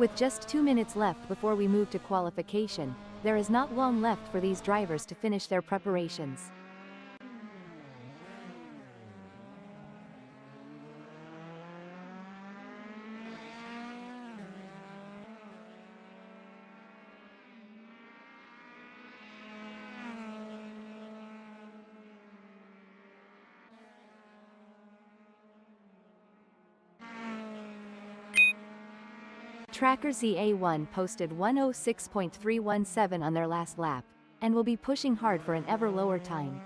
With just 2 minutes left before we move to qualification, there is not long left for these drivers to finish their preparations. Tracker ZA1 posted 1:06.317 on their last lap, and will be pushing hard for an ever lower time.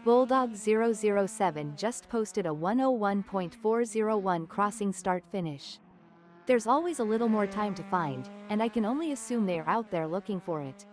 Bulldog007 just posted a 1:01.401 crossing start finish. There's always a little more time to find, and I can only assume they are out there looking for it.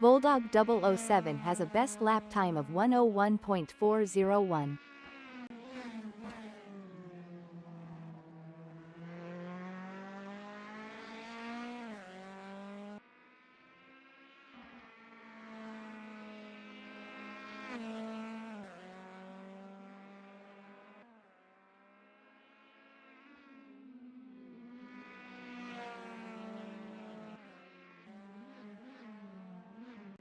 Bulldog007 has a best lap time of 1:01.401.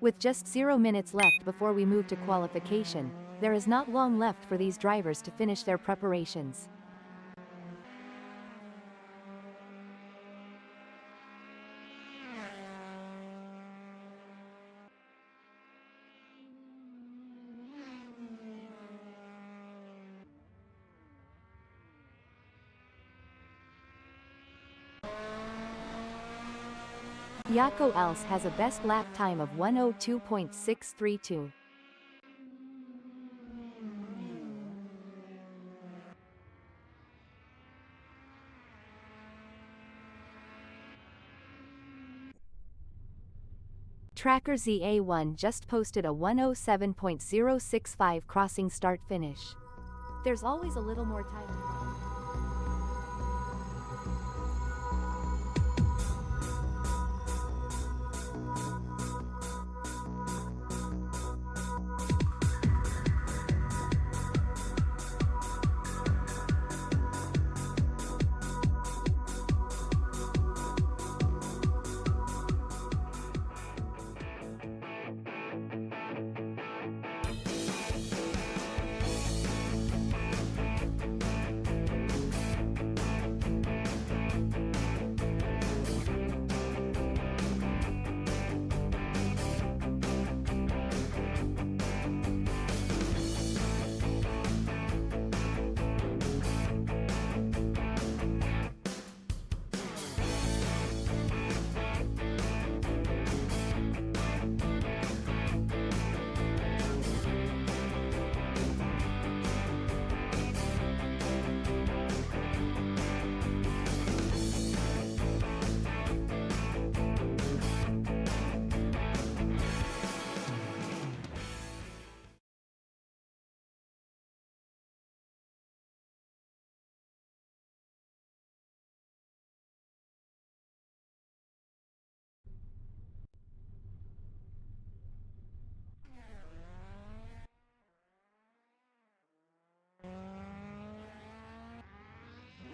With just 0 minutes left before we move to qualification, there is not long left for these drivers to finish their preparations. Yako Else has a best lap time of 1:02.632. Tracker ZA1 just posted a 1:07.065 crossing start finish. There's always a little more time.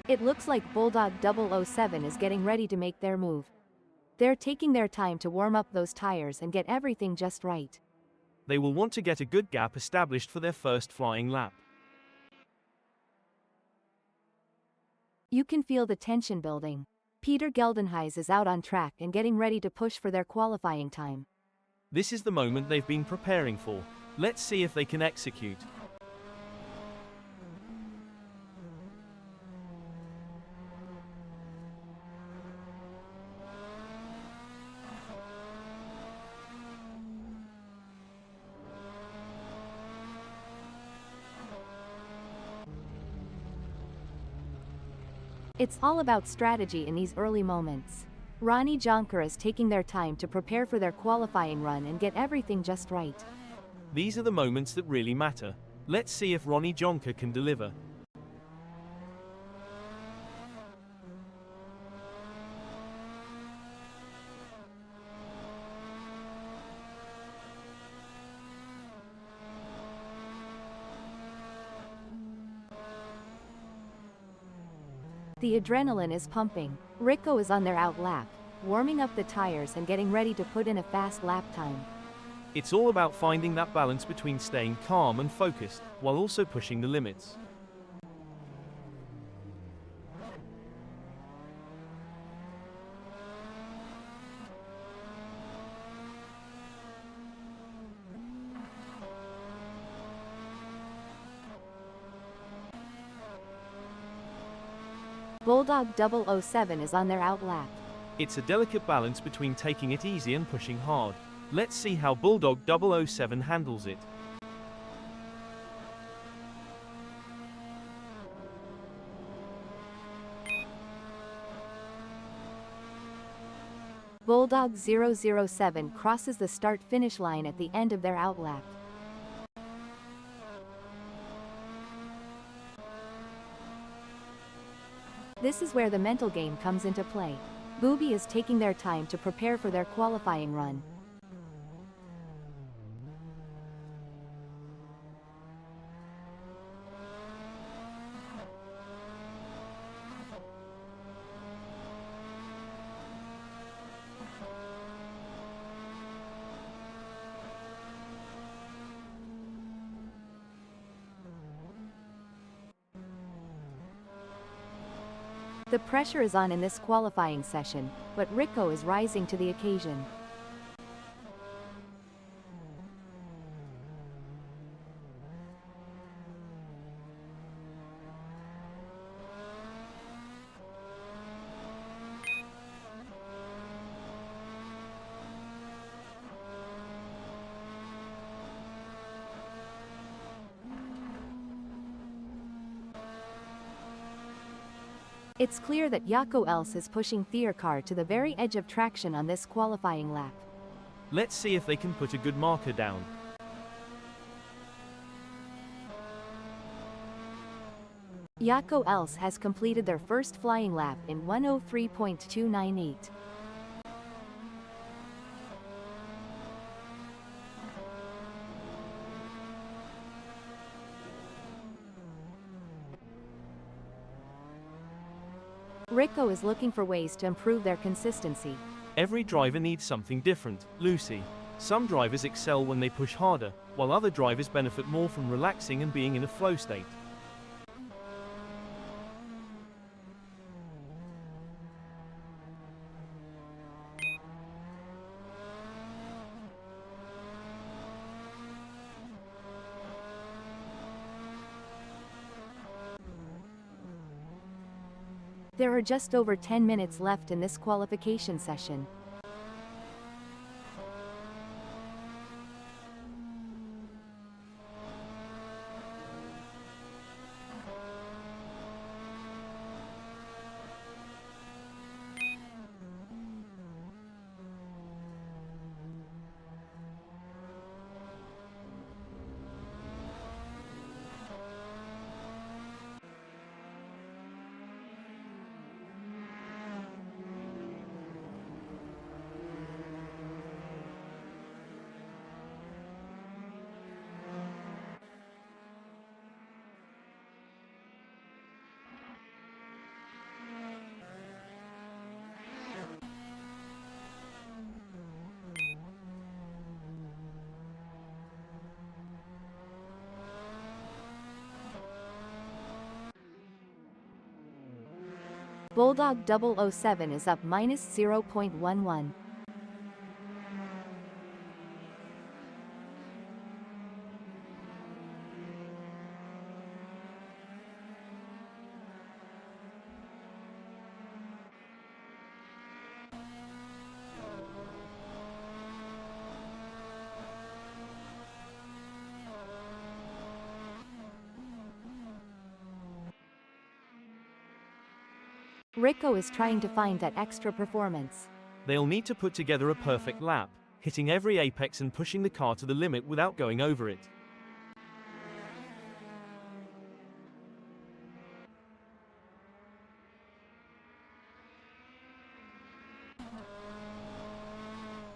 It looks like Bulldog007 is getting ready to make their move. They're taking their time to warm up those tires and get everything just right. They will want to get a good gap established for their first flying lap. You can feel the tension building. Peter Geldenhuys is out on track and getting ready to push for their qualifying time. This is the moment they've been preparing for. Let's see if they can execute. It's all about strategy in these early moments. Ronnie Jonker is taking their time to prepare for their qualifying run and get everything just right. These are the moments that really matter. Let's see if Ronnie Jonker can deliver. The adrenaline is pumping. Rico is on their out lap, warming up the tires and getting ready to put in a fast lap time. It's all about finding that balance between staying calm and focused, while also pushing the limits. Bulldog 007 is on their out lap. It's a delicate balance between taking it easy and pushing hard. Let's see how Bulldog 007 handles it. Bulldog 007 crosses the start-finish line at the end of their out lap. This is where the mental game comes into play. Booby is taking their time to prepare for their qualifying run. The pressure is on in this qualifying session, but Rico is rising to the occasion. It's clear that Jaco Els is pushing Thiercar to the very edge of traction on this qualifying lap. Let's see if they can put a good marker down. Jaco Els has completed their first flying lap in 1:03.298. Rico is looking for ways to improve their consistency. Every driver needs something different, Lucy. Some drivers excel when they push harder, while other drivers benefit more from relaxing and being in a flow state. There are just over 10 minutes left in this qualification session. Bulldog 007 is up minus 0.11. Rico is trying to find that extra performance. They'll need to put together a perfect lap, hitting every apex and pushing the car to the limit without going over it.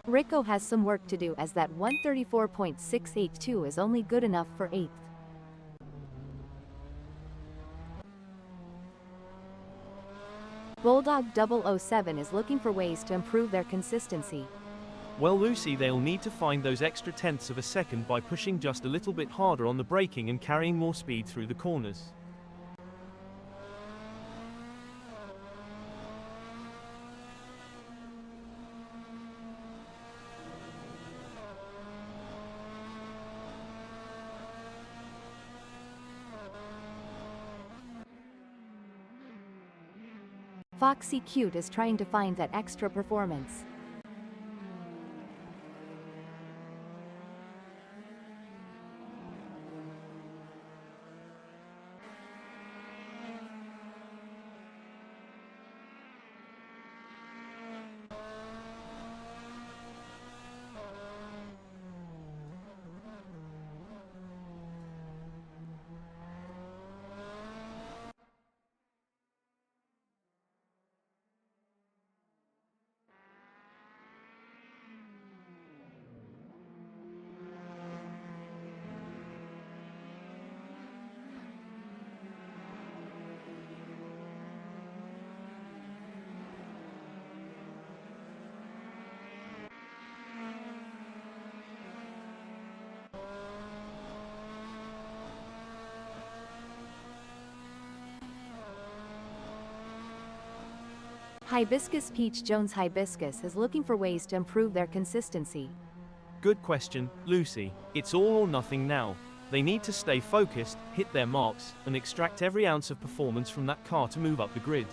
Rico has some work to do as that 134.682 is only good enough for 8th. Bulldog 007 is looking for ways to improve their consistency. Well, Lucy, they'll need to find those extra tenths of a second by pushing just a little bit harder on the braking and carrying more speed through the corners. Foxy Cute is trying to find that extra performance. Hibiscus Peach Jones Hibiscus is looking for ways to improve their consistency. Good question, Lucy. It's all or nothing now. They need to stay focused, hit their marks, and extract every ounce of performance from that car to move up the grid.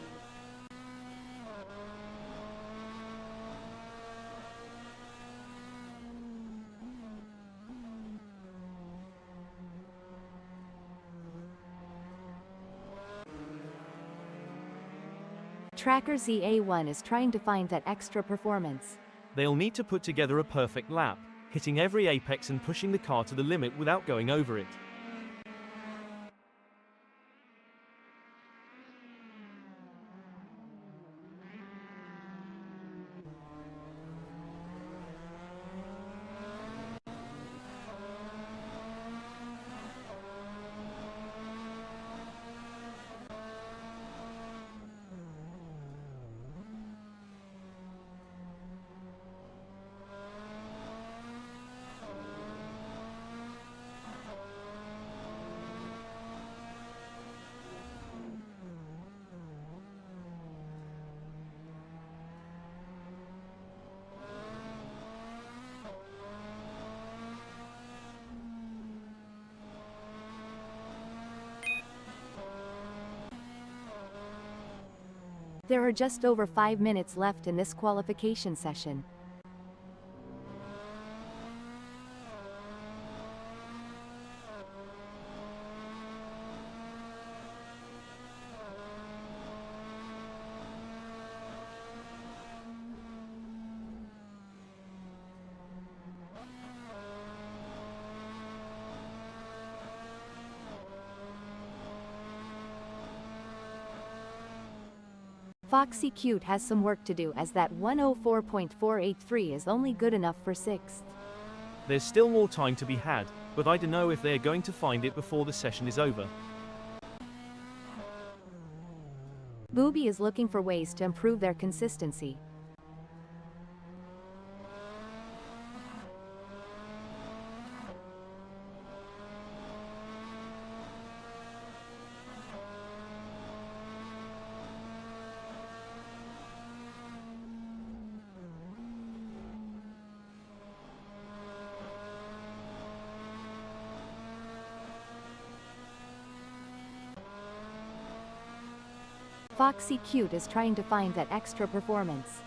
Tracker ZA1 is trying to find that extra performance. They'll need to put together a perfect lap, hitting every apex and pushing the car to the limit without going over it. There are just over 5 minutes left in this qualification session. Foxy Cute has some work to do as that 104.483 is only good enough for 6th. There's still more time to be had, but I don't know if they're going to find it before the session is over. Booby is looking for ways to improve their consistency. Foxy Cute is trying to find that extra performance.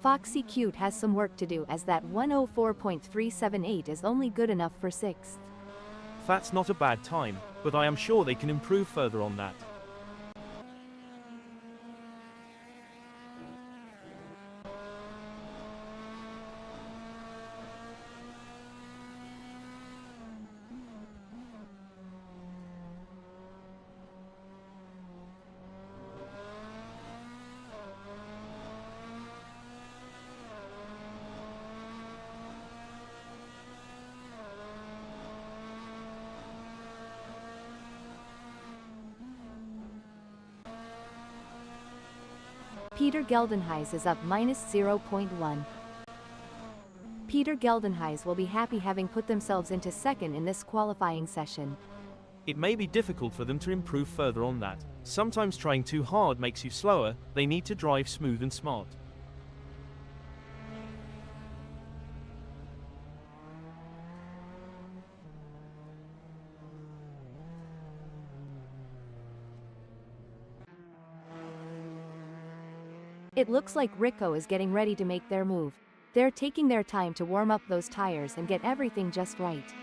Foxy Cute has some work to do, as that 104.378 is only good enough for 6th. That's not a bad time, but I am sure they can improve further on that. Peter Geldenhuys is up -0.1. Peter Geldenhuys will be happy having put themselves into 2nd in this qualifying session. It may be difficult for them to improve further on that. Sometimes trying too hard makes you slower, they need to drive smooth and smart. It looks like Rico is getting ready to make their move. They're taking their time to warm up those tires and get everything just right.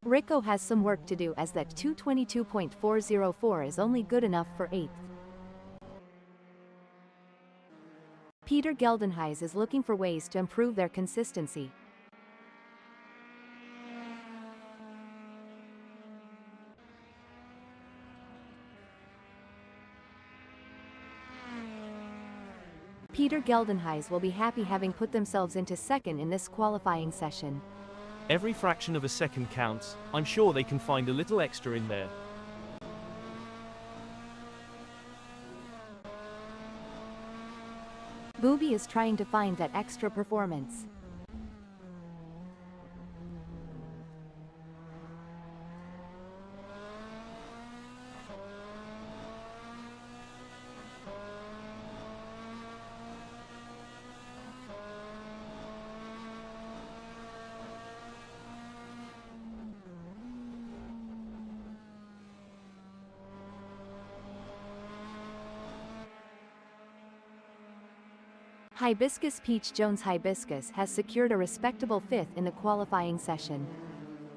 Rico has some work to do, as that 222.404 is only good enough for 8th. Peter Geldenhuys is looking for ways to improve their consistency. Peter Geldenhuys will be happy having put themselves into 2nd in this qualifying session. Every fraction of a second counts. I'm sure they can find a little extra in there. Booby is trying to find that extra performance. Hibiscus Peach Jones Hibiscus has secured a respectable 5th in the qualifying session.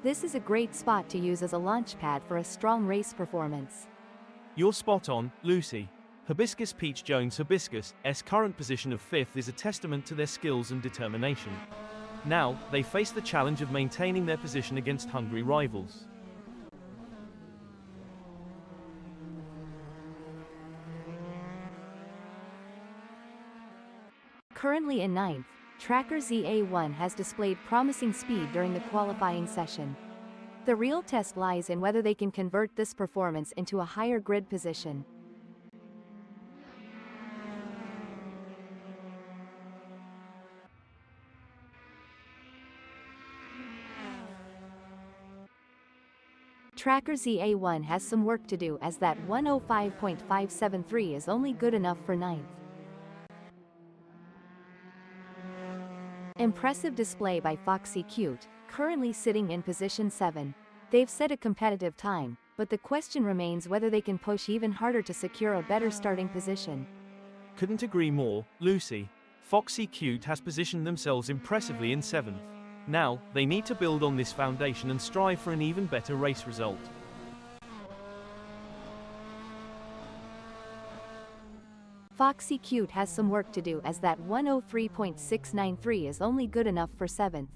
This is a great spot to use as a launchpad for a strong race performance. You're spot on, Lucy. Hibiscus Peach Jones Hibiscus' current position of 5th is a testament to their skills and determination. Now, they face the challenge of maintaining their position against hungry rivals. Currently in 9th, Tracker ZA1 has displayed promising speed during the qualifying session. The real test lies in whether they can convert this performance into a higher grid position. Tracker ZA1 has some work to do, as that 105.573 is only good enough for 9th. Impressive display by Foxy Cute, currently sitting in position 7. They've set a competitive time, but the question remains whether they can push even harder to secure a better starting position. Couldn't agree more, Lucy. Foxy Cute has positioned themselves impressively in 7th. Now, they need to build on this foundation and strive for an even better race result. Foxy Cute has some work to do, as that 103.693 is only good enough for 7th.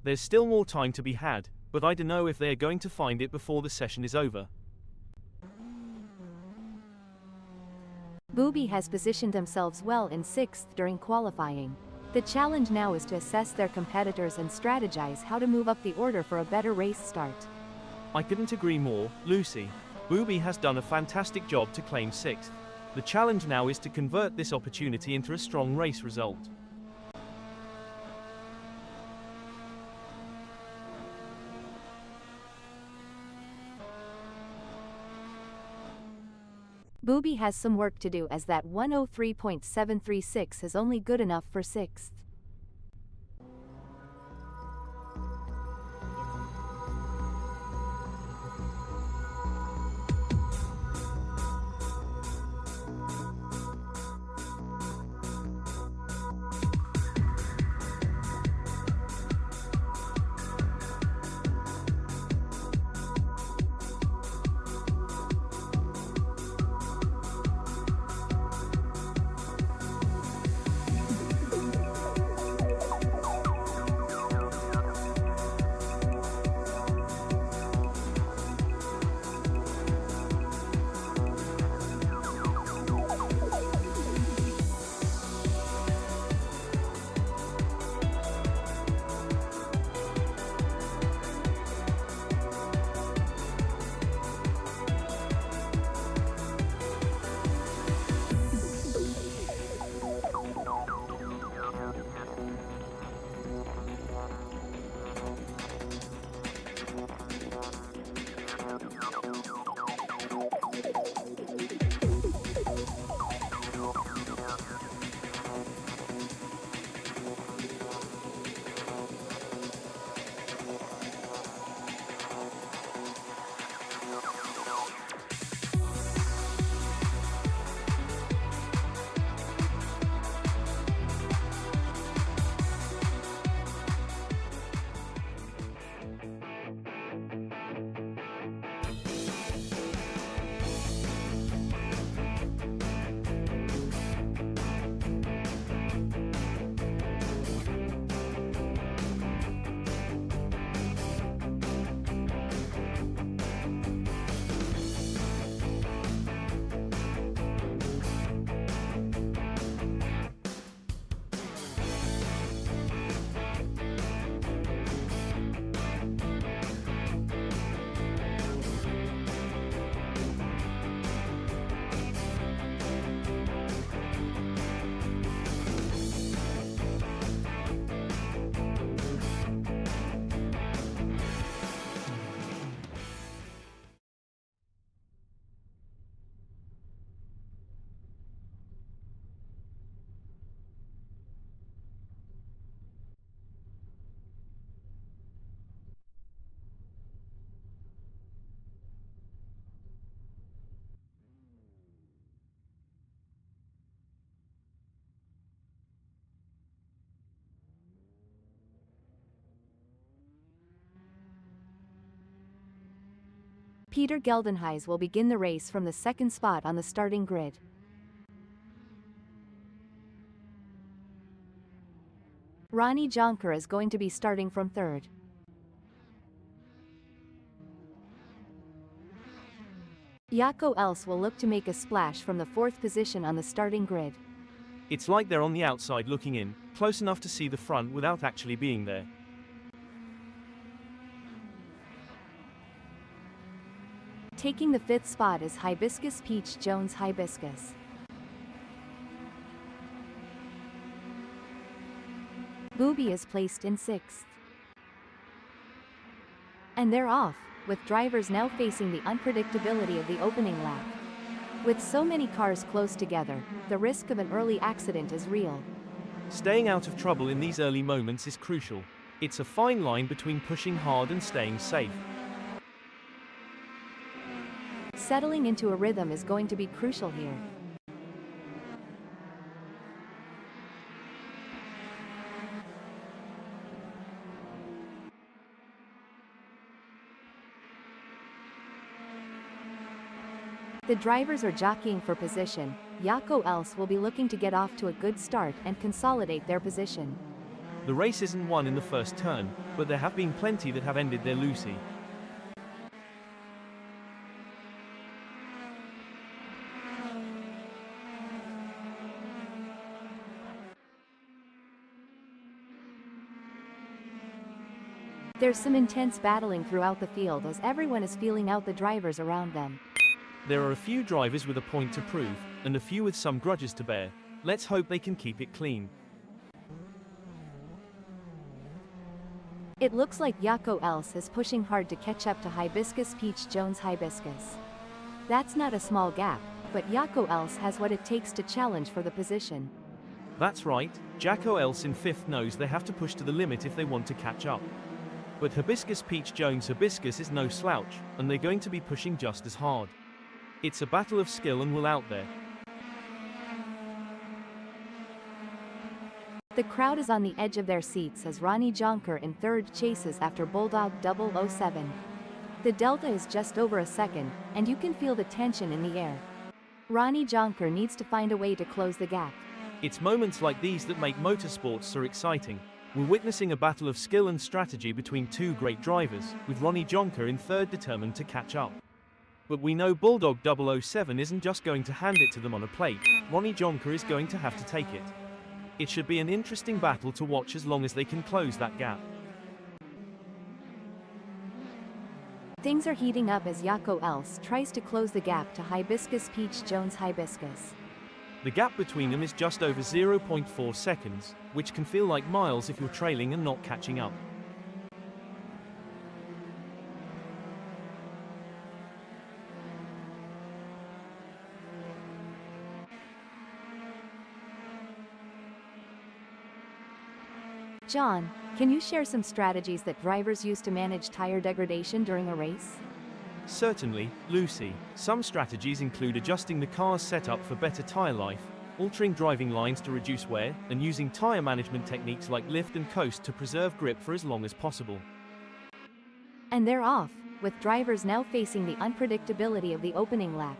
There's still more time to be had, but I don't know if they're going to find it before the session is over. Booby has positioned themselves well in 6th during qualifying. The challenge now is to assess their competitors and strategize how to move up the order for a better race start. I couldn't agree more, Lucy. Booby has done a fantastic job to claim 6th. The challenge now is to convert this opportunity into a strong race result. Booby has some work to do, as that 103.736 is only good enough for 6th. Peter Geldenhuys will begin the race from the second spot on the starting grid. Ronnie Jonker is going to be starting from third. Jaco Else will look to make a splash from the fourth position on the starting grid. It's like they're on the outside looking in, close enough to see the front without actually being there. Taking the fifth spot is Hibiscus Peach Jones Hibiscus. Booby is placed in sixth. And they're off, with drivers now facing the unpredictability of the opening lap. With so many cars close together, the risk of an early accident is real. Staying out of trouble in these early moments is crucial. It's a fine line between pushing hard and staying safe. Settling into a rhythm is going to be crucial here. The drivers are jockeying for position. Jaco Else will be looking to get off to a good start and consolidate their position. The race isn't won in the first turn, but there have been plenty that have ended there, Lucy. There's some intense battling throughout the field as everyone is feeling out the drivers around them. There are a few drivers with a point to prove, and a few with some grudges to bear. Let's hope they can keep it clean. It looks like Yako Else is pushing hard to catch up to Hibiscus Peach Jones Hibiscus. That's not a small gap, but Yako Else has what it takes to challenge for the position. That's right, Jacko Else in 5th knows they have to push to the limit if they want to catch up. But Hibiscus Peach Jones Hibiscus is no slouch, and they're going to be pushing just as hard. It's a battle of skill and will out there. The crowd is on the edge of their seats as Ronnie Jonker in 3rd chases after Bulldog 007. The delta is just over a second, and you can feel the tension in the air. Ronnie Jonker needs to find a way to close the gap. It's moments like these that make motorsports so exciting. We're witnessing a battle of skill and strategy between two great drivers, with Ronnie Jonker in 3rd determined to catch up. But we know Bulldog 007 isn't just going to hand it to them on a plate. Ronnie Jonker is going to have to take it. It should be an interesting battle to watch as long as they can close that gap. Things are heating up as Yako Else tries to close the gap to Hibiscus Peach Jones Hibiscus. The gap between them is just over 0.4 seconds, which can feel like miles if you're trailing and not catching up. John, can you share some strategies that drivers use to manage tire degradation during a race? Certainly, Lucy. Some strategies include adjusting the car's setup for better tire life, altering driving lines to reduce wear, and using tire management techniques like lift and coast to preserve grip for as long as possible. And they're off, with drivers now facing the unpredictability of the opening lap.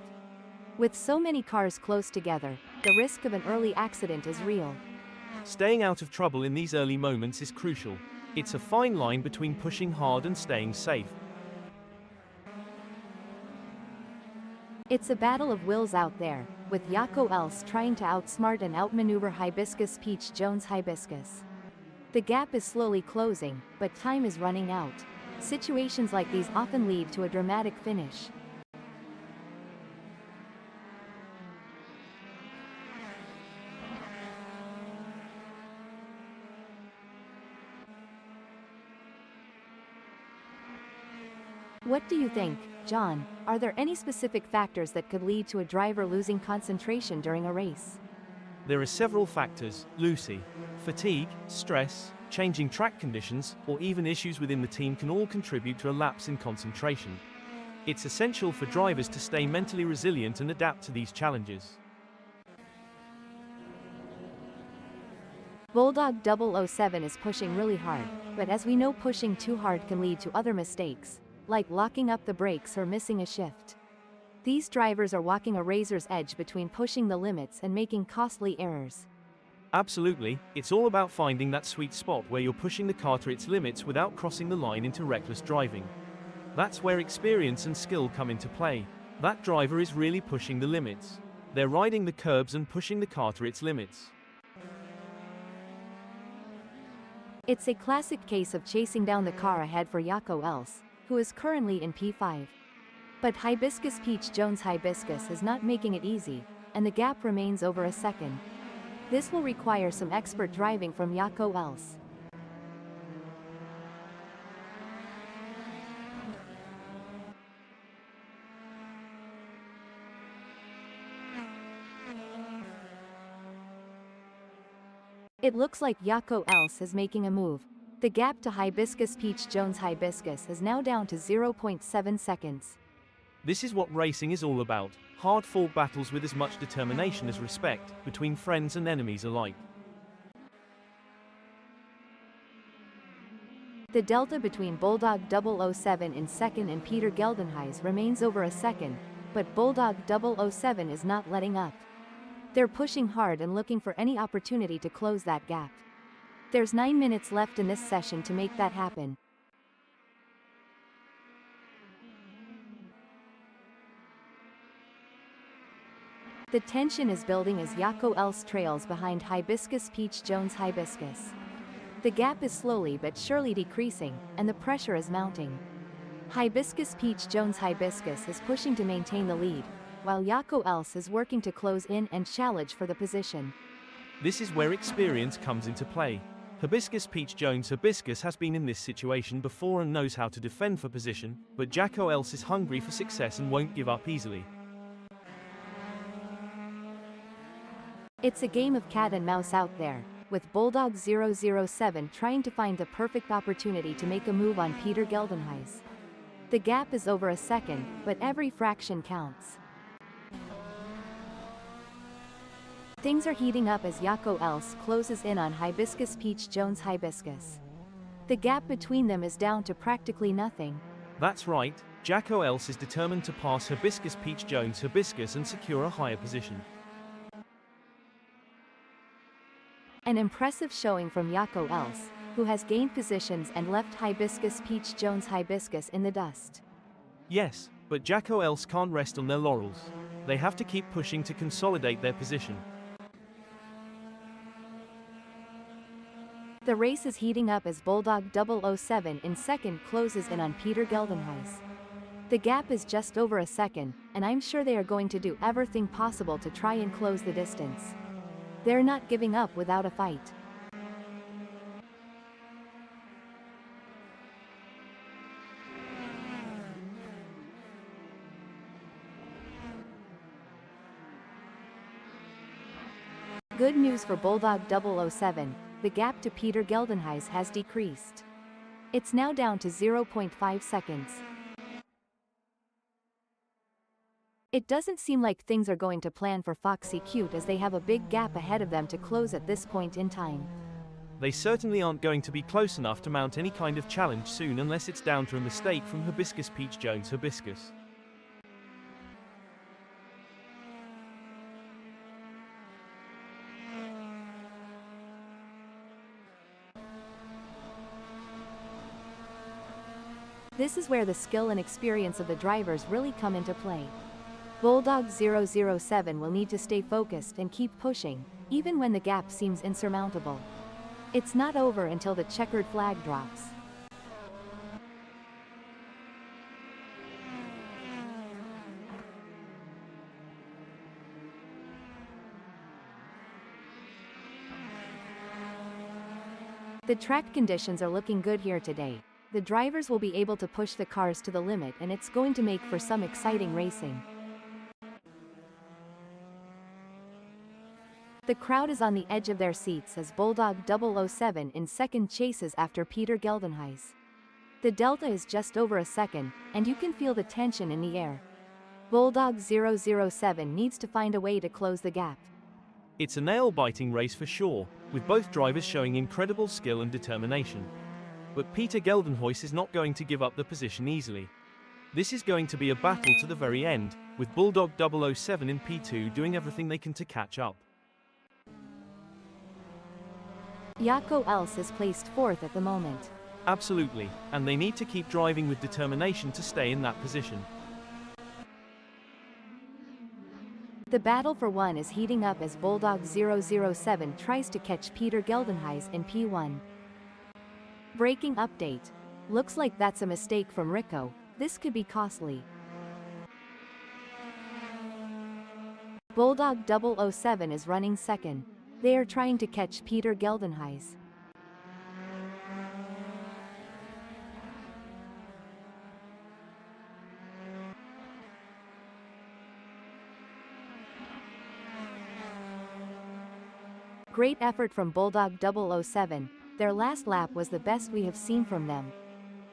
With so many cars close together, the risk of an early accident is real. Staying out of trouble in these early moments is crucial. It's a fine line between pushing hard and staying safe. It's a battle of wills out there, with Yako Else trying to outsmart and outmaneuver Hibiscus Peach Jones Hibiscus. The gap is slowly closing, but time is running out. Situations like these often lead to a dramatic finish. What do you think, John? Are there any specific factors that could lead to a driver losing concentration during a race? There are several factors, Lucy. Fatigue, stress, changing track conditions, or even issues within the team can all contribute to a lapse in concentration. It's essential for drivers to stay mentally resilient and adapt to these challenges. Bulldog 007 is pushing really hard, but as we know, pushing too hard can lead to other mistakes, like locking up the brakes or missing a shift. These drivers are walking a razor's edge between pushing the limits and making costly errors. Absolutely, it's all about finding that sweet spot where you're pushing the car to its limits without crossing the line into reckless driving. That's where experience and skill come into play. That driver is really pushing the limits. They're riding the curbs and pushing the car to its limits. It's a classic case of chasing down the car ahead for Yako Else, who is currently in P5. But Hibiscus Peach Jones Hibiscus is not making it easy, and the gap remains over a second. This will require some expert driving from Yako Else. It looks like Yako Else is making a move. The gap to Hibiscus Peach Jones Hibiscus is now down to 0.7 seconds. This is what racing is all about, hard-fought battles with as much determination as respect, between friends and enemies alike. The delta between Bulldog 007 in second and Peter Geldenhuys remains over a second, but Bulldog 007 is not letting up. They're pushing hard and looking for any opportunity to close that gap. There's 9 minutes left in this session to make that happen. The tension is building as Yako Else trails behind Hibiscus Peach Jones Hibiscus. The gap is slowly but surely decreasing, and the pressure is mounting. Hibiscus Peach Jones Hibiscus is pushing to maintain the lead, while Yako Else is working to close in and challenge for the position. This is where experience comes into play. Hibiscus Peach Jones Hibiscus has been in this situation before and knows how to defend for position, but Jacko Else is hungry for success and won't give up easily. It's a game of cat and mouse out there, with Bulldog 007 trying to find the perfect opportunity to make a move on Peter Geldenhuys. The gap is over a second, but every fraction counts. Things are heating up as Yako Else closes in on Hibiscus Peach Jones Hibiscus. The gap between them is down to practically nothing. That's right, Jacko Else is determined to pass Hibiscus Peach Jones Hibiscus and secure a higher position. An impressive showing from Yako Else, who has gained positions and left Hibiscus Peach Jones Hibiscus in the dust. Yes, but Jacko Else can't rest on their laurels. They have to keep pushing to consolidate their position. The race is heating up as Bulldog 007 in second closes in on Peter Geldenhuys. The gap is just over a second, and I'm sure they are going to do everything possible to try and close the distance. They're not giving up without a fight. Good news for Bulldog 007, the gap to Peter Geldenhuys has decreased. It's now down to 0.5 seconds. It doesn't seem like things are going to plan for Foxy Cute as they have a big gap ahead of them to close at this point in time. They certainly aren't going to be close enough to mount any kind of challenge soon unless it's down to a mistake from Hibiscus Peach Jones Hibiscus. This is where the skill and experience of the drivers really come into play. Bulldog 007 will need to stay focused and keep pushing, even when the gap seems insurmountable. It's not over until the checkered flag drops. The track conditions are looking good here today. The drivers will be able to push the cars to the limit, and it's going to make for some exciting racing. The crowd is on the edge of their seats as Bulldog 007 in second chases after Peter Geldenhuys. The delta is just over a second, and you can feel the tension in the air. Bulldog 007 needs to find a way to close the gap. It's a nail-biting race for sure, with both drivers showing incredible skill and determination. But Peter Geldenhuys is not going to give up the position easily. This is going to be a battle to the very end, with Bulldog 007 in P2 doing everything they can to catch up. Yako Else is placed fourth at the moment. Absolutely, and they need to keep driving with determination to stay in that position. The battle for one is heating up as Bulldog 007 tries to catch Peter Geldenhuys in P1. Breaking update. Looks like that's a mistake from Rico. This could be costly. Bulldog 007 is running second. They are trying to catch Peter Geldenhuys. Great effort from Bulldog 007. Their last lap was the best we have seen from them.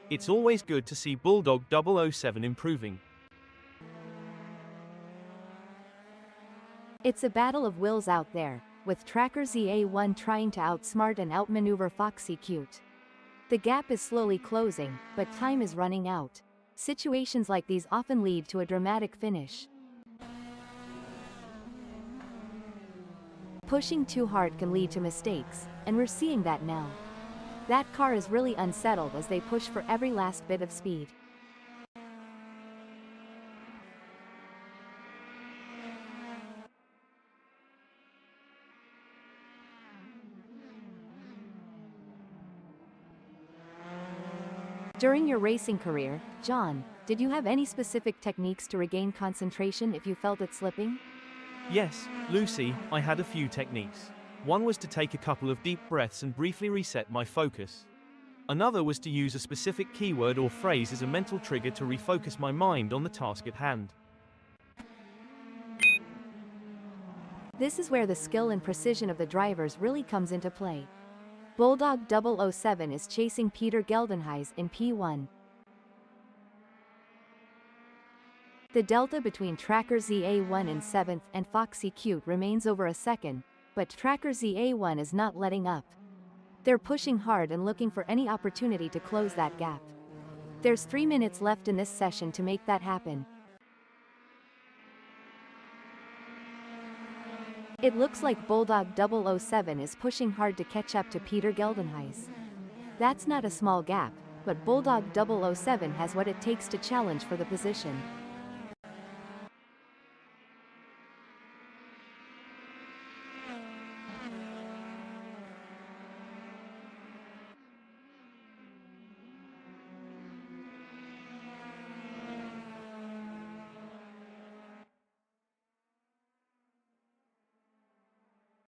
It's always good to see Bulldog 007 improving. It's a battle of wills out there, with Tracker ZA1 trying to outsmart and outmaneuver Foxy Cute. The gap is slowly closing, but time is running out. Situations like these often lead to a dramatic finish. Pushing too hard can lead to mistakes, and we're seeing that now. That car is really unsettled as they push for every last bit of speed. During your racing career, John, did you have any specific techniques to regain concentration if you felt it slipping? Yes, Lucy, I had a few techniques. One was to take a couple of deep breaths and briefly reset my focus. Another was to use a specific keyword or phrase as a mental trigger to refocus my mind on the task at hand. This is where the skill and precision of the drivers really comes into play. Bulldog 007 is chasing Peter Geldenhuys in P1. The delta between Tracker ZA1 in 7th and Foxy Cute remains over a second, but Tracker ZA1 is not letting up. They're pushing hard and looking for any opportunity to close that gap. There's 3 minutes left in this session to make that happen. It looks like Bulldog 007 is pushing hard to catch up to Peter Geldenhuys. That's not a small gap, but Bulldog 007 has what it takes to challenge for the position.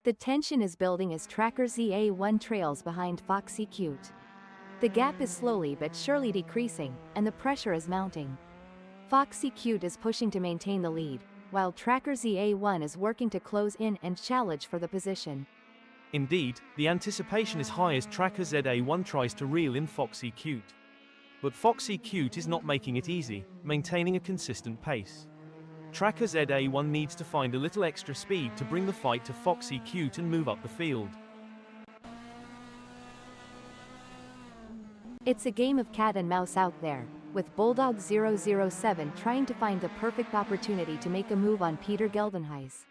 The tension is building as Tracker ZA1 trails behind Foxy Cute. The gap is slowly but surely decreasing, and the pressure is mounting. Foxy Cute is pushing to maintain the lead, while Tracker ZA1 is working to close in and challenge for the position. Indeed, the anticipation is high as Tracker ZA1 tries to reel in Foxy Cute. But Foxy Cute is not making it easy, maintaining a consistent pace. Tracker ZA1 needs to find a little extra speed to bring the fight to Foxy Cute and move up the field. It's a game of cat and mouse out there, with Bulldog 007 trying to find the perfect opportunity to make a move on Peter Geldenhuys.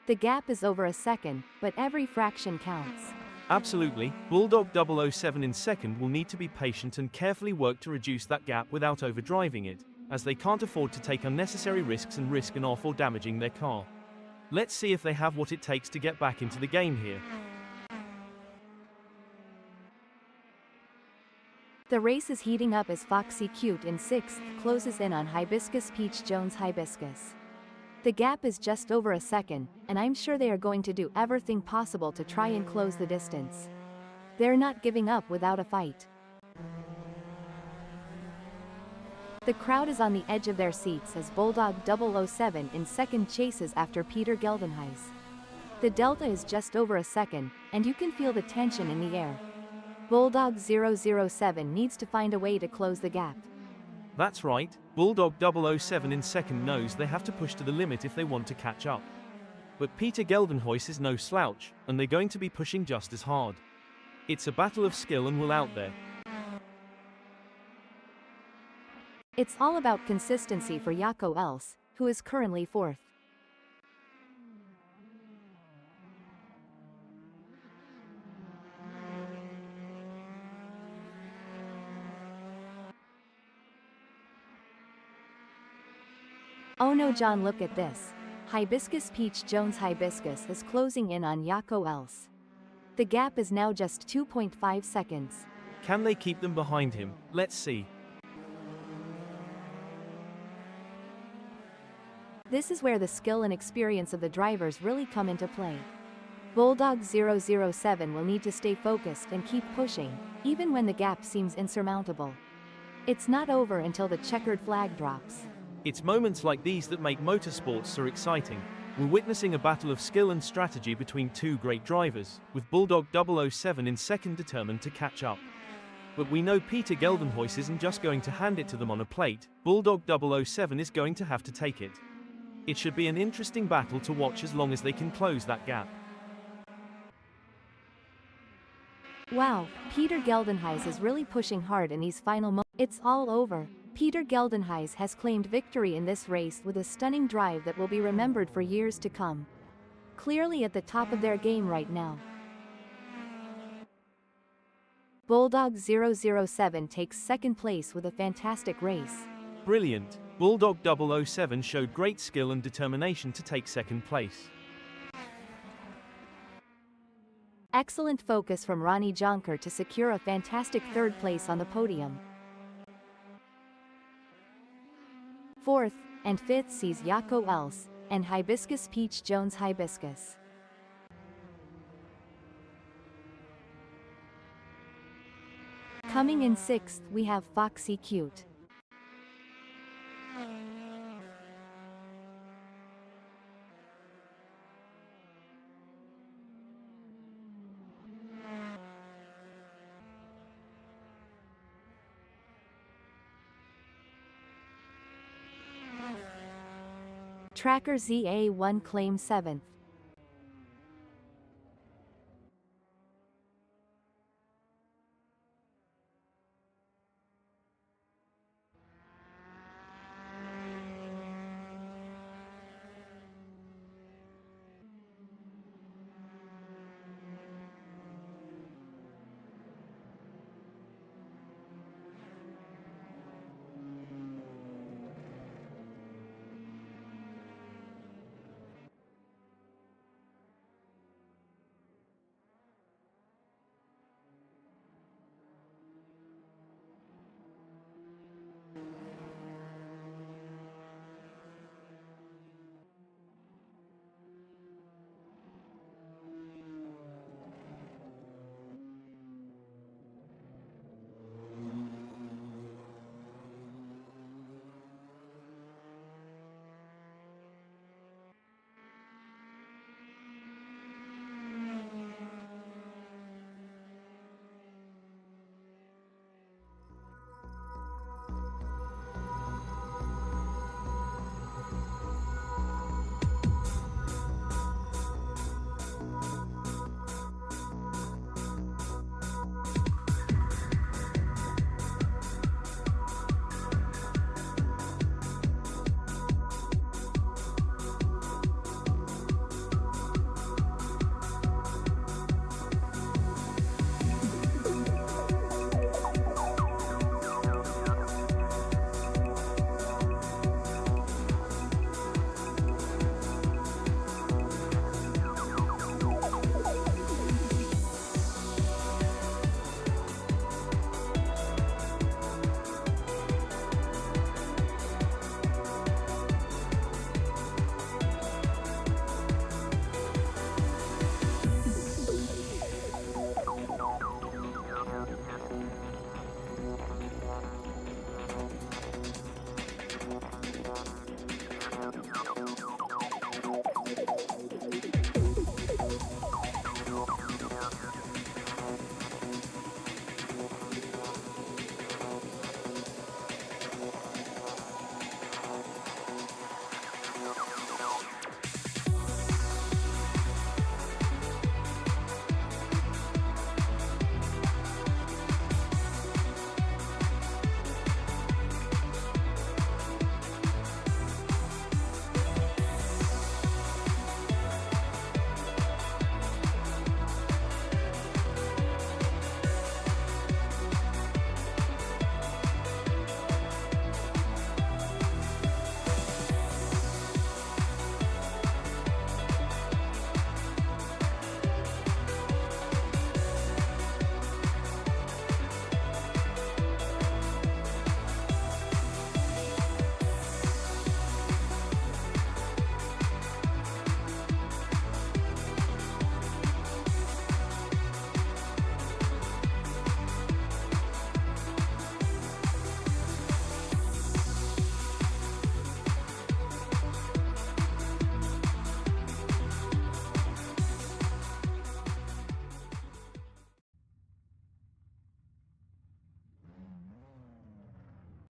The gap is over a second, but every fraction counts. Absolutely, Bulldog 007 in second will need to be patient and carefully work to reduce that gap without overdriving it, as they can't afford to take unnecessary risks and risk an off or damaging their car. Let's see if they have what it takes to get back into the game here. The race is heating up as Foxy Cute in 6th closes in on Hibiscus Peach Jones Hibiscus. The gap is just over a second, and I'm sure they are going to do everything possible to try and close the distance. They're not giving up without a fight. The crowd is on the edge of their seats as Bulldog 007 in second chases after Peter Geldenhuys. The delta is just over a second, and you can feel the tension in the air. Bulldog 007 needs to find a way to close the gap. That's right, Bulldog 007 in second knows they have to push to the limit if they want to catch up. But Peter Geldenhuys is no slouch, and they're going to be pushing just as hard. It's a battle of skill and will out there. It's all about consistency for Jaco Els, who is currently 4th. Oh no John, look at this. Hibiscus Peach Jones Hibiscus is closing in on Jaco Els. The gap is now just 2.5 seconds. Can they keep them behind him? Let's see. This is where the skill and experience of the drivers really come into play. Bulldog 007 will need to stay focused and keep pushing, even when the gap seems insurmountable. It's not over until the checkered flag drops. It's moments like these that make motorsports so exciting. We're witnessing a battle of skill and strategy between two great drivers, with Bulldog 007 in second determined to catch up. But we know Peter Geldenhuys isn't just going to hand it to them on a plate. Bulldog 007 is going to have to take it. It should be an interesting battle to watch as long as they can close that gap. Wow, Peter Geldenhuys is really pushing hard in these final moments. It's all over. Peter Geldenhuys has claimed victory in this race with a stunning drive that will be remembered for years to come. Clearly at the top of their game right now. Bulldog 007 takes second place with a fantastic race. Brilliant. Bulldog 007 showed great skill and determination to take second place. Excellent focus from Ronnie Jonker to secure a fantastic third place on the podium. Fourth and fifth sees Yako Else and Hibiscus Peach Jones Hibiscus. Coming in sixth we have Foxy Cute. Tracker ZA1 claims 7th.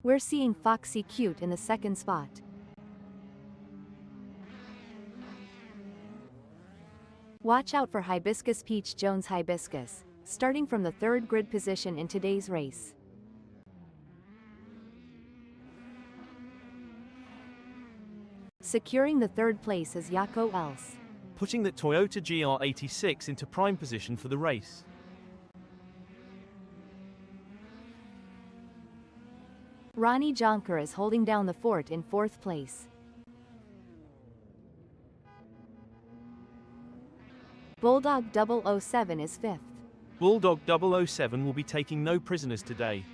We're seeing Foxy Cute in the second spot. Watch out for Hibiscus Peach Jones Hibiscus, starting from the third grid position in today's race. Securing the third place is Yako Else, putting the Toyota GR86 into prime position for the race. Ronnie Jonker is holding down the fort in fourth place. Bulldog 007 is fifth. Bulldog 007 will be taking no prisoners today.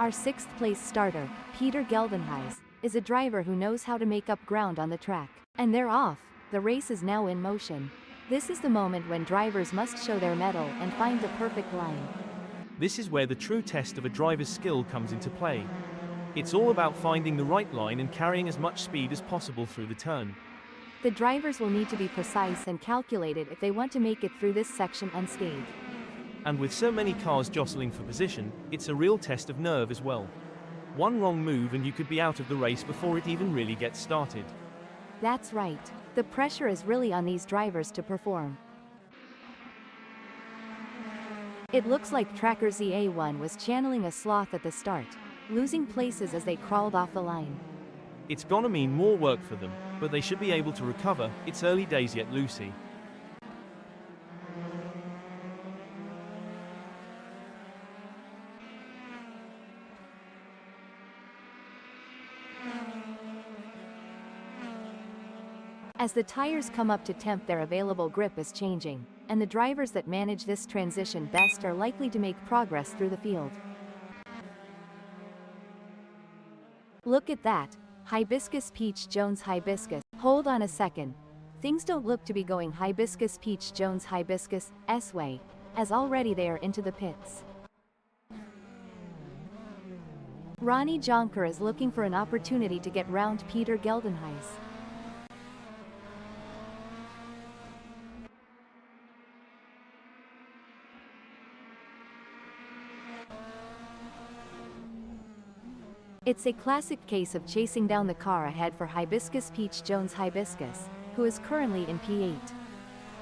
Our 6th place starter, Peter Geldenhuys, is a driver who knows how to make up ground on the track. And they're off. The race is now in motion. This is the moment when drivers must show their mettle and find the perfect line. This is where the true test of a driver's skill comes into play. It's all about finding the right line and carrying as much speed as possible through the turn. The drivers will need to be precise and calculated if they want to make it through this section unscathed. And with so many cars jostling for position, it's a real test of nerve as well. One wrong move and you could be out of the race before it even really gets started. That's right. The pressure is really on these drivers to perform. It looks like Tracker ZA1 was channeling a sloth at the start, losing places as they crawled off the line. It's gonna mean more work for them, but they should be able to recover. It's early days yet, Lucy. As the tires come up to temp, their available grip is changing, and the drivers that manage this transition best are likely to make progress through the field. Look at that. Hibiscus Peach Jones Hibiscus. Hold on a second. Things don't look to be going Hibiscus Peach Jones Hibiscus S way, as already they are into the pits. Ronnie Jonker is looking for an opportunity to get round Peter Geldenhuys. It's a classic case of chasing down the car ahead for Hibiscus Peach Jones Hibiscus, who is currently in P8.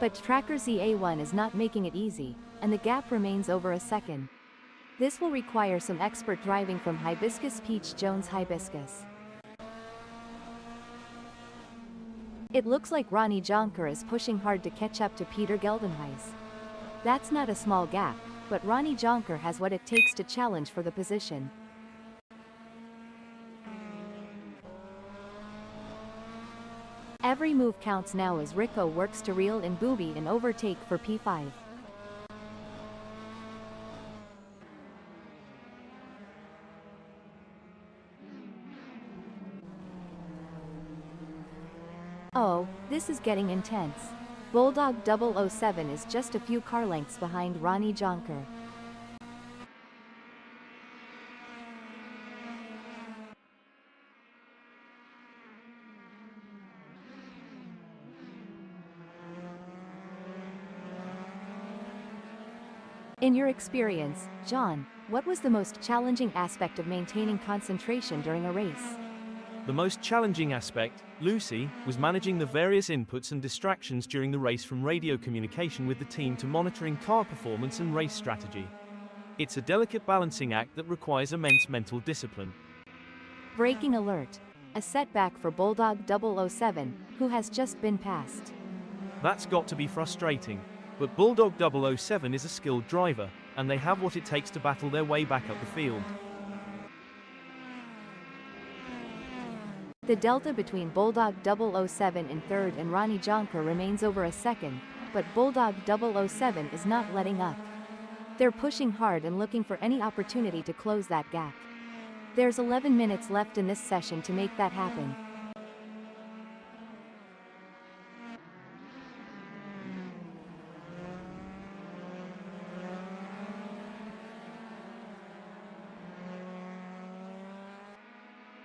But Tracker ZA1 is not making it easy, and the gap remains over a second. This will require some expert driving from Hibiscus Peach Jones Hibiscus. It looks like Ronnie Jonker is pushing hard to catch up to Peter Geldenhuys. That's not a small gap, but Ronnie Jonker has what it takes to challenge for the position. Every move counts now as Rico works to reel in Booby and overtake for P5. Oh, this is getting intense. Bulldog 007 is just a few car lengths behind Ronnie Jonker. In your experience, John, what was the most challenging aspect of maintaining concentration during a race? The most challenging aspect, Lucy, was managing the various inputs and distractions during the race, from radio communication with the team to monitoring car performance and race strategy. It's a delicate balancing act that requires immense mental discipline. Braking alert. A setback for Bulldog 007, who has just been passed. That's got to be frustrating. But Bulldog 007 is a skilled driver, and they have what it takes to battle their way back up the field. The delta between Bulldog 007 in third and Ronnie Jonker remains over a second, but Bulldog 007 is not letting up. They're pushing hard and looking for any opportunity to close that gap. There's 11 minutes left in this session to make that happen.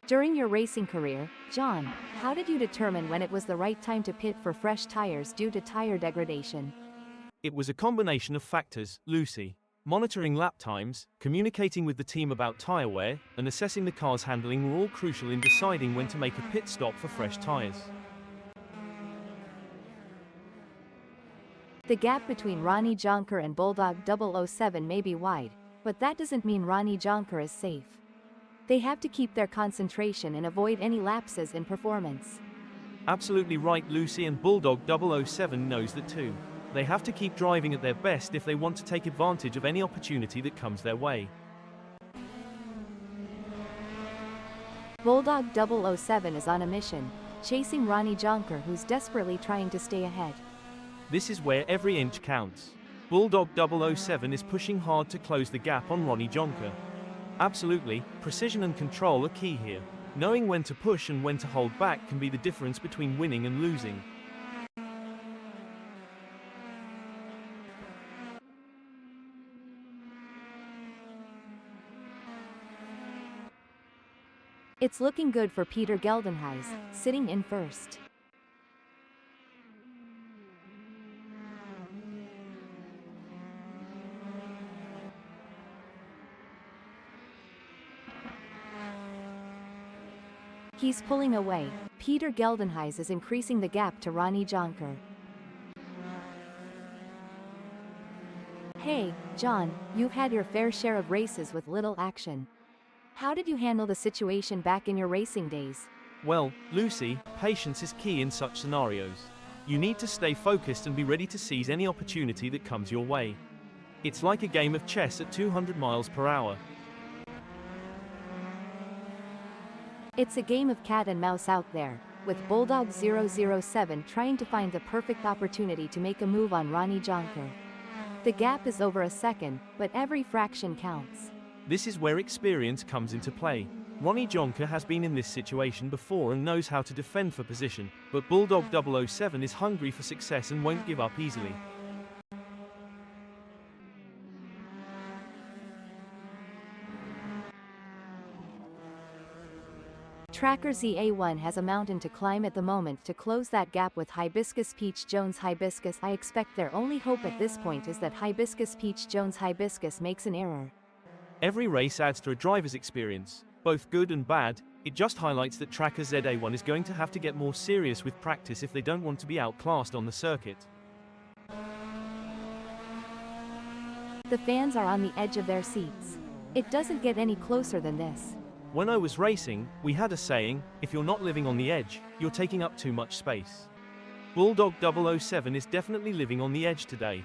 During your racing career, John, how did you determine when it was the right time to pit for fresh tires due to tire degradation? It was a combination of factors, Lucy. Monitoring lap times, communicating with the team about tire wear, and assessing the car's handling were all crucial in deciding when to make a pit stop for fresh tires. The gap between Ronnie Jonker and Bulldog 007 may be wide, but that doesn't mean Ronnie Jonker is safe. They have to keep their concentration and avoid any lapses in performance. Absolutely right, Lucy, and Bulldog 007 knows that too. They have to keep driving at their best if they want to take advantage of any opportunity that comes their way. Bulldog 007 is on a mission, chasing Ronnie Jonker, who's desperately trying to stay ahead. This is where every inch counts. Bulldog 007 is pushing hard to close the gap on Ronnie Jonker. Absolutely, precision and control are key here. Knowing when to push and when to hold back can be the difference between winning and losing. It's looking good for Peter Geldenhuys, sitting in first. He's pulling away. Peter Geldenhuys is increasing the gap to Ronnie Jonker. Hey, John, you've had your fair share of races with little action. How did you handle the situation back in your racing days? Well, Lucy, patience is key in such scenarios. You need to stay focused and be ready to seize any opportunity that comes your way. It's like a game of chess at 200 miles per hour. It's a game of cat and mouse out there, with Bulldog 007 trying to find the perfect opportunity to make a move on Ronnie Jonker. The gap is over a second, but every fraction counts. This is where experience comes into play. Ronnie Jonker has been in this situation before and knows how to defend for position, but Bulldog 007 is hungry for success and won't give up easily. Tracker ZA1 has a mountain to climb at the moment to close that gap with Hibiscus Peach Jones Hibiscus. I expect their only hope at this point is that Hibiscus Peach Jones Hibiscus makes an error. Every race adds to a driver's experience, both good and bad. It just highlights that Tracker ZA1 is going to have to get more serious with practice if they don't want to be outclassed on the circuit. The fans are on the edge of their seats. It doesn't get any closer than this. When I was racing, we had a saying, if you're not living on the edge, you're taking up too much space. Bulldog 007 is definitely living on the edge today.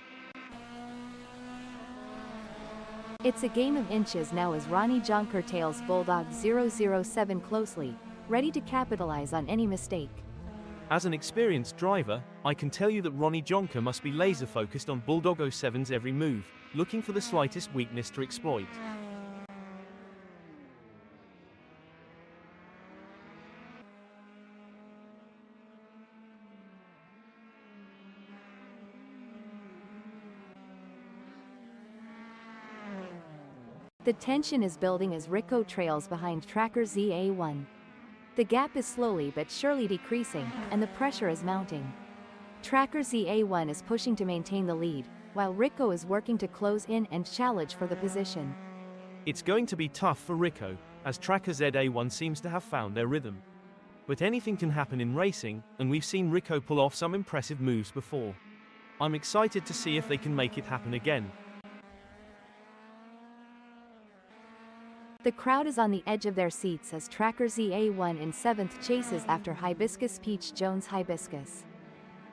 It's a game of inches now as Ronnie Jonker tails Bulldog 007 closely, ready to capitalize on any mistake. As an experienced driver, I can tell you that Ronnie Jonker must be laser focused on Bulldog 07's every move, looking for the slightest weakness to exploit. The tension is building as Rico trails behind Tracker ZA1. The gap is slowly but surely decreasing, and the pressure is mounting. Tracker ZA1 is pushing to maintain the lead, while Rico is working to close in and challenge for the position. It's going to be tough for Rico, as Tracker ZA1 seems to have found their rhythm. But anything can happen in racing, and we've seen Rico pull off some impressive moves before. I'm excited to see if they can make it happen again. The crowd is on the edge of their seats as Tracker ZA1 in 7th chases after Hibiscus Peach Jones Hibiscus.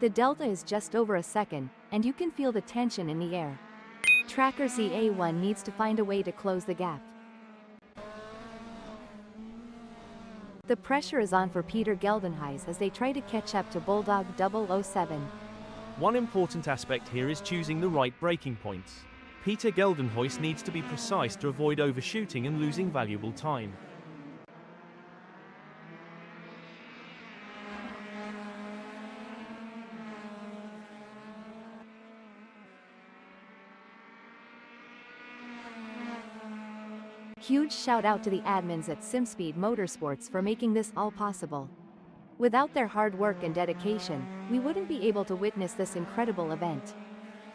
The delta is just over a second, and you can feel the tension in the air. Tracker ZA1 needs to find a way to close the gap. The pressure is on for Peter Geldenhuys as they try to catch up to Bulldog 007. One important aspect here is choosing the right braking points. Peter Geldenhuys needs to be precise to avoid overshooting and losing valuable time. Huge shout out to the admins at SimSpeed Motorsports for making this all possible. Without their hard work and dedication, we wouldn't be able to witness this incredible event.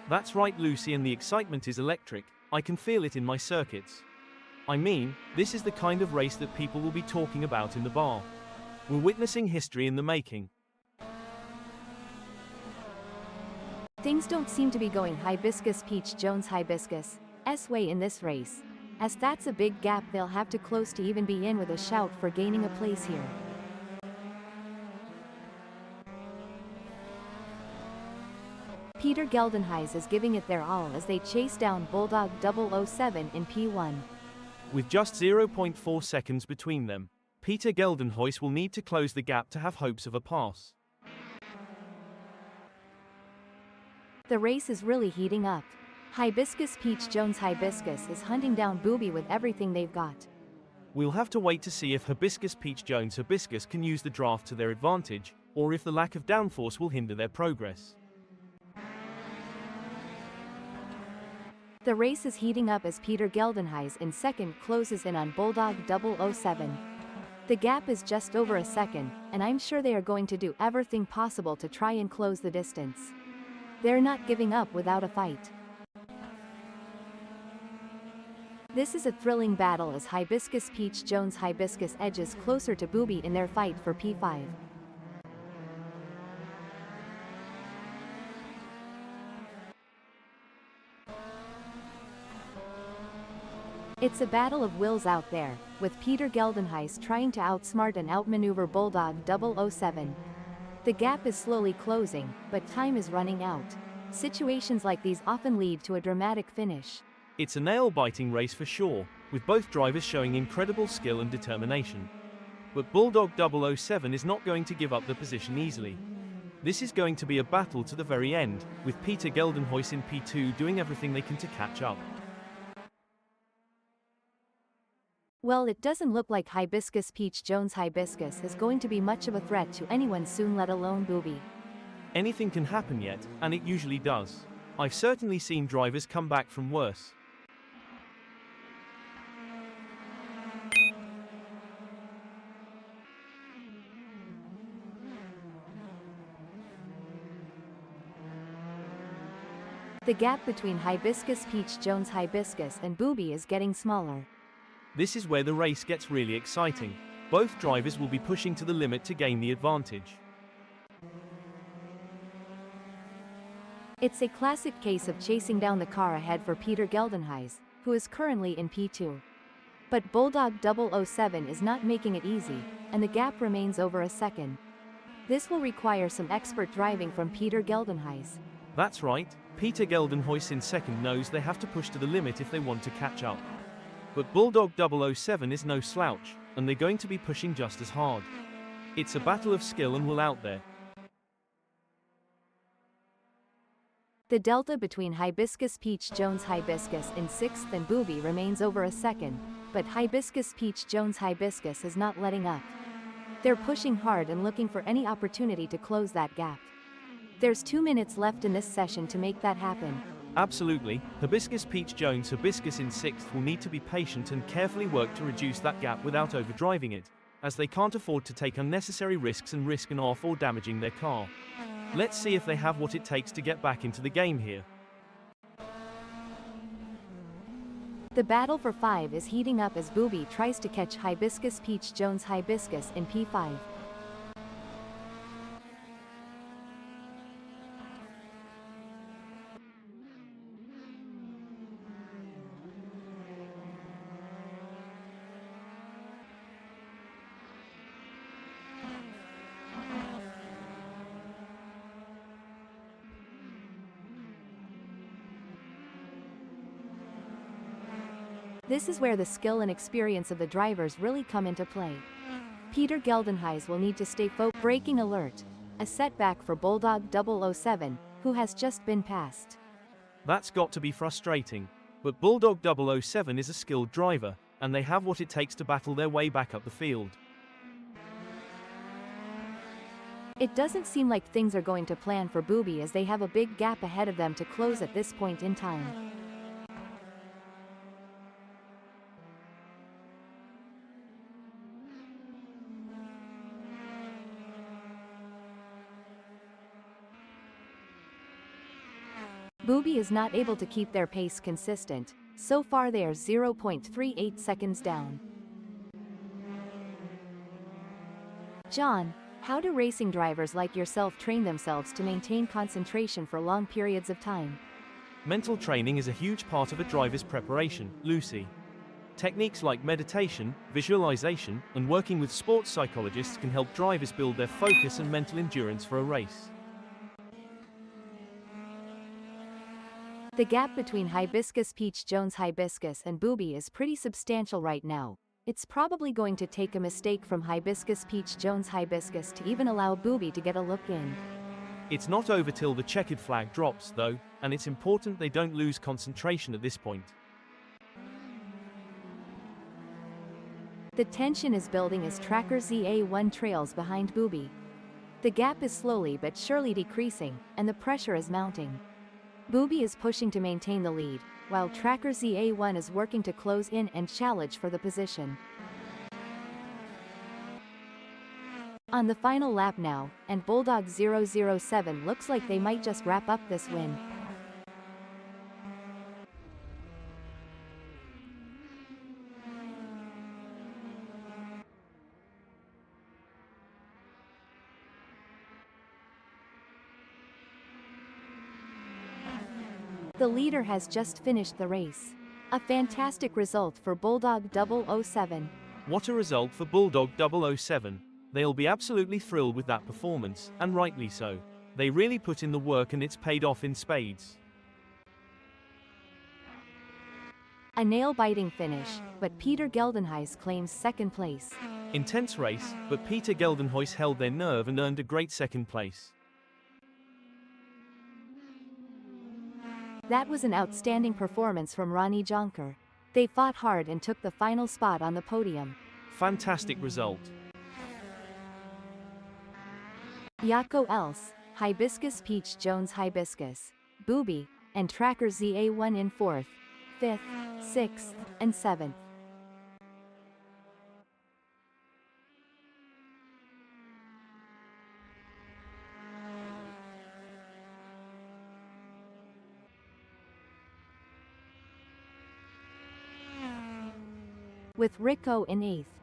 That's right, Lucy, and the excitement is electric. I can feel it in my circuits. I mean, this is the kind of race that people will be talking about in the bar. We're witnessing history in the making. Things don't seem to be going Hibiscus Peach Jones Hibiscus way in this race, as that's a big gap they'll have to close to even be in with a shout for gaining a place here. Peter Geldenhuys is giving it their all as they chase down Bulldog 007 in P1. With just 0.4 seconds between them, Peter Geldenhuys will need to close the gap to have hopes of a pass. The race is really heating up. Hibiscus Peach Jones Hibiscus is hunting down Booby with everything they've got. We'll have to wait to see if Hibiscus Peach Jones Hibiscus can use the draft to their advantage, or if the lack of downforce will hinder their progress. The race is heating up as Peter Geldenhuys in second closes in on Bulldog 007. The gap is just over a second, and I'm sure they are going to do everything possible to try and close the distance. They're not giving up without a fight. This is a thrilling battle as Hibiscus Peach Jones Hibiscus edges closer to Booby in their fight for P5. It's a battle of wills out there, with Peter Geldenhuys trying to outsmart and outmaneuver Bulldog 007. The gap is slowly closing, but time is running out. Situations like these often lead to a dramatic finish. It's a nail-biting race for sure, with both drivers showing incredible skill and determination. But Bulldog 007 is not going to give up the position easily. This is going to be a battle to the very end, with Peter Geldenhuys in P2 doing everything they can to catch up. Well, it doesn't look like Hibiscus Peach Jones Hibiscus is going to be much of a threat to anyone soon, let alone Booby. Anything can happen yet, and it usually does. I've certainly seen drivers come back from worse. The gap between Hibiscus Peach Jones Hibiscus and Booby is getting smaller. This is where the race gets really exciting. Both drivers will be pushing to the limit to gain the advantage. It's a classic case of chasing down the car ahead for Peter Geldenhuys, who is currently in P2. But Bulldog 007 is not making it easy, and the gap remains over a second. This will require some expert driving from Peter Geldenhuys. That's right, Peter Geldenhuys in second knows they have to push to the limit if they want to catch up. But Bulldog 007 is no slouch, and they're going to be pushing just as hard. It's a battle of skill and will out there. The delta between Hibiscus Peach Jones Hibiscus in 6th and Booby remains over a second, but Hibiscus Peach Jones Hibiscus is not letting up. They're pushing hard and looking for any opportunity to close that gap. There's 2 minutes left in this session to make that happen. Absolutely, Hibiscus Peach Jones Hibiscus in 6th will need to be patient and carefully work to reduce that gap without overdriving it, as they can't afford to take unnecessary risks and risk an off or damaging their car. Let's see if they have what it takes to get back into the game here. The battle for 5 is heating up as Booby tries to catch Hibiscus Peach Jones Hibiscus in P5. This is where the skill and experience of the drivers really come into play. Peter Geldenhuys will need to stay focused. Braking alert. A setback for Bulldog 007, who has just been passed. That's got to be frustrating. But Bulldog 007 is a skilled driver, and they have what it takes to battle their way back up the field. It doesn't seem like things are going to plan for Booby as they have a big gap ahead of them to close at this point in time. Booby is not able to keep their pace consistent. So far they are 0.38 seconds down. John, how do racing drivers like yourself train themselves to maintain concentration for long periods of time? Mental training is a huge part of a driver's preparation, Lucy. Techniques like meditation, visualization, and working with sports psychologists can help drivers build their focus and mental endurance for a race. The gap between Hibiscus Peach Jones Hibiscus and Booby is pretty substantial right now. It's probably going to take a mistake from Hibiscus Peach Jones Hibiscus to even allow Booby to get a look in. It's not over till the checkered flag drops, though, and it's important they don't lose concentration at this point. The tension is building as Tracker ZA1 trails behind Booby. The gap is slowly but surely decreasing, and the pressure is mounting. Booby is pushing to maintain the lead, while Tracker ZA1 is working to close in and challenge for the position. On the final lap now, and Bulldog 007 looks like they might just wrap up this win. The leader has just finished the race. A fantastic result for Bulldog 007. What a result for Bulldog 007. They'll be absolutely thrilled with that performance, and rightly so. They really put in the work and it's paid off in spades. A nail-biting finish, but Peter Geldenhuys claims second place. Intense race, but Peter Geldenhuys held their nerve and earned a great second place. That was an outstanding performance from Ronnie Jonker. They fought hard and took the final spot on the podium. Fantastic result. Yako Else, Hibiscus Peach Jones Hibiscus, Booby, and Tracker ZA1 in 4th, 5th, 6th, and 7th. With Rico in 8th.